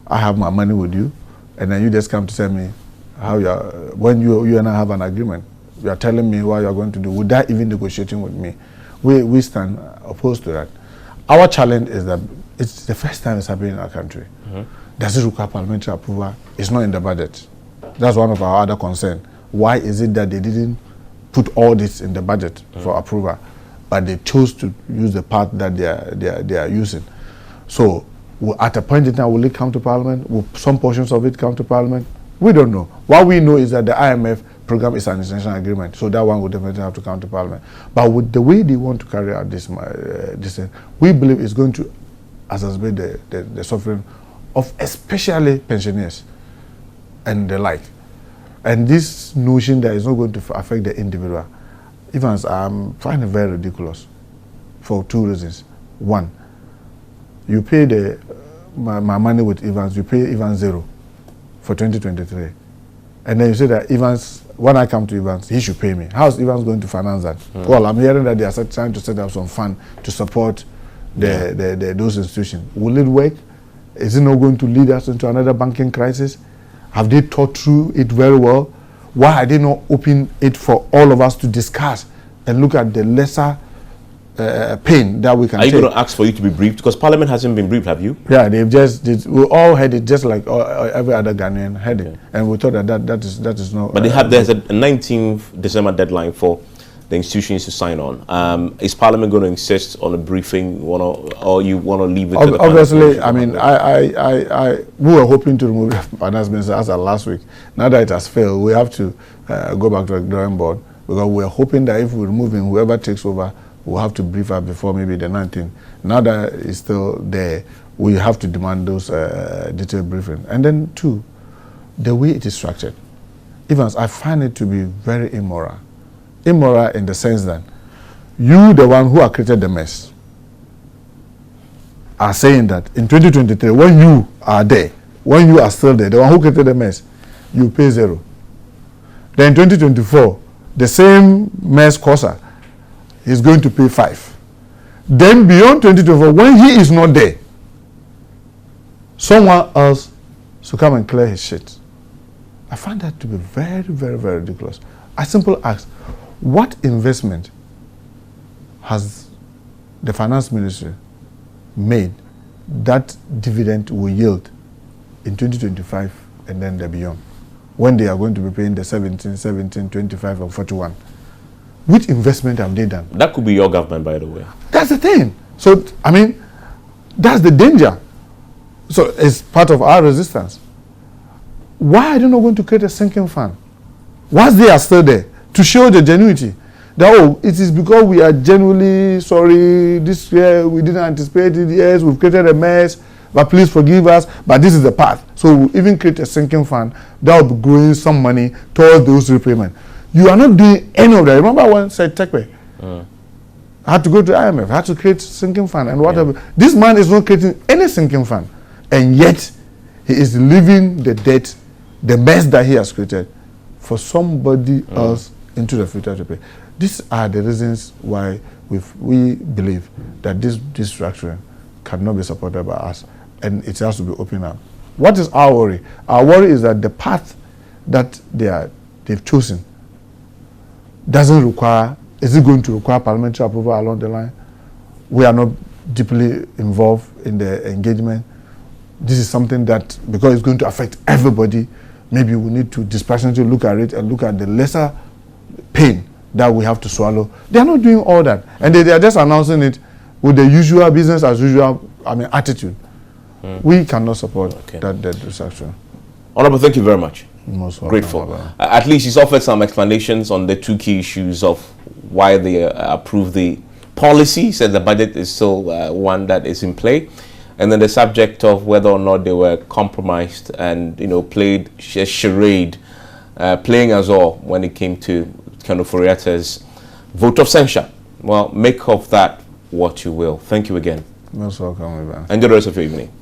I have my money with you, and then you just come to tell me how you are, when you and I have an agreement. You are telling me what you are going to do without even negotiating with me. We stand opposed to that. Our challenge is that it's the first time it's happening in our country. Does it require parliamentary approval? It's not in the budget. That's one of our other concerns. Why is it that they didn't put all this in the budget for approval, but they chose to use the path that they are using? So at a point in time, will it come to Parliament? Will some portions of it come to Parliament? We don't know. What we know is that the IMF program is an international agreement, so that one will definitely have to come to Parliament. But with the way they want to carry out this, we believe it's going to exacerbate the suffering of especially pensioners and the like. And this notion that it's not going to affect the individual, Evans, I'm finding it very ridiculous for two reasons. One, you pay my money with Evans, you pay Evans 0 for 2023. And then you say that Evans, when I come to Evans, he should pay me. How is Evans going to finance that? Well, I'm hearing that they are trying to set up some fund to support those institutions. Will it work? Is it not going to lead us into another banking crisis? Have they thought through it very well? Why are they not open it for all of us to discuss and look at the lesser pain that we can take? Are you going to ask for you to be briefed? Because Parliament hasn't been briefed, have you? Yeah, we all had it just like every other Ghanaian had it. And we thought that is not... But there's a 19th December deadline for the institutions to sign on. Is Parliament going to insist on a briefing, or you want to leave it to the Obviously, I mean, we were hoping to remove Evans Mensah as of last week. Now that it has failed, we have to go back to the drawing board, because we are hoping that if we remove him, whoever takes over, we'll have to brief her before maybe the 19th. Now that it's still there, we have to demand those detailed briefing. And then two, the way it is structured. Evans, I find it to be very immoral. Immoral in the sense that you, the one who have created the mess, are saying that in 2023, when you are there, when you are still there, the one who created the mess, you pay 0. Then in 2024, the same mess causer is going to pay 5. Then beyond 2024, when he is not there, someone else should come and clear his shit. I find that to be very, very, very ridiculous. I simply ask, what investment has the finance ministry made that dividend will yield in 2025 and then the beyond, when they are going to be paying the 17, 25 and 41? Which investment have they done? That could be your government, by the way. That's the thing. So, I mean, that's the danger. So it's part of our resistance. Why are they not going to create a sinking fund? Once they are still there, to show the genuinity. That, oh, it is because we are genuinely sorry, this year we didn't anticipate it, yes, we've created a mess, but please forgive us, but this is the path. So we'll even create a sinking fund that will be growing some money towards those repayments. You are not doing any of that. Remember when said Tekwe had to go to IMF, had to create sinking fund and whatever. Yeah. This man is not creating any sinking fund, and yet he is leaving the debt, the mess that he has created, for somebody else into the future to pay. These are the reasons why we believe that this restructuring cannot be supported by us, and it has to be opened up. What is our worry? Our worry is that the path that they've chosen doesn't require, is it going to require parliamentary approval along the line? We are not deeply involved in the engagement. This is something that, because it's going to affect everybody, maybe we need to dispassionately look at it and look at the lesser pain that we have to swallow. They are not doing all that. And they are just announcing it with the usual business as usual, attitude. We cannot support that destruction. Honorable, thank you very much. Most welcome. Grateful. At least he's offered some explanations on the two key issues of why they approved the policy. Said the budget is still one that is in play. And then the subject of whether or not they were compromised and, played a charade, playing us all when it came to Kano Foriata's vote of censure. Well, make of that what you will. Thank you again. Most welcome, Ivan. Enjoy the rest of your evening.